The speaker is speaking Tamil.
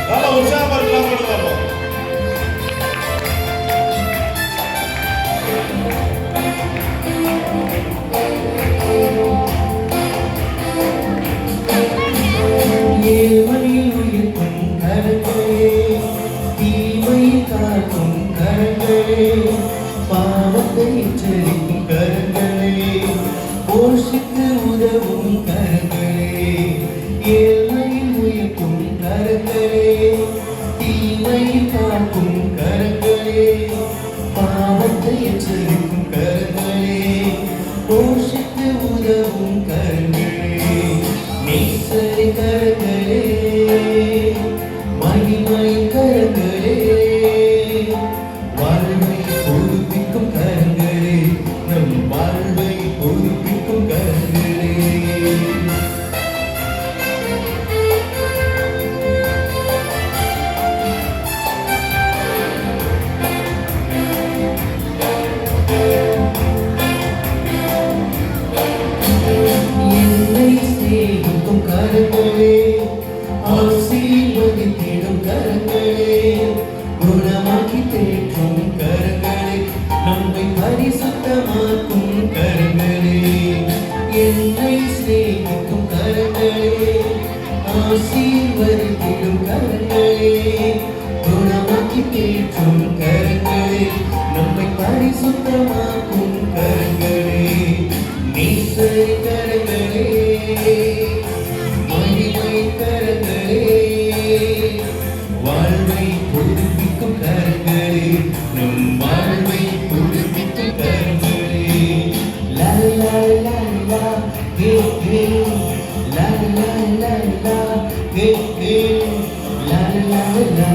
நல்லா உற்சாகமா இருக்கலாம் பார்ப்போம். ஏழ்மையில் உயிர்க்கும் கரங்களே, தீமை காக்கும் கரங்களே, பாவத்தை எச்சரிக்கும் கரங்களே, போஷித்து உதவும் கரங்களே. ஏழ்மையில் உயிர்க்கும் கரங்களே, தீமை காக்கும் கரங்களே, பாவத்தை எச்சரிக்கும் கரங்களே, போஷித்து உதவும் கரங்களே. நேசரி கரங்களே, மகிமை கரங்களே, வாழ்வை புதுப்பிக்கும் கரங்களே, நம் வாழ்வை புதுப்பிக்கும் கரங்களே. என்னை சேவிக்கும் கரங்களே, ஆசீர்வதித்திடும் கரங்களே, குணமாக்கி தேற்றும் கரங்களே, நம்மை பரிசுத்தமாக்கும் கரங்களே. என்னை சேவிக்கும் கரங்களே, ஆசீர்வதித்திடும் கரங்களே, குணமாக்கி தேற்றும் கரங்களே, நம்மை பரிசுத்தமாக்கும் கரங்களே. நேசரி கரங்களே, மகிமை கரங்களே, வாழ்வை புதுப்பிக்கும் கரங்களே, நம் வாழ்வை புதுப்பிக்கும் கரங்களே. லா லா லா லா ஹே ஹே, லா லா லா லா ஹே ஹே, லா லா லா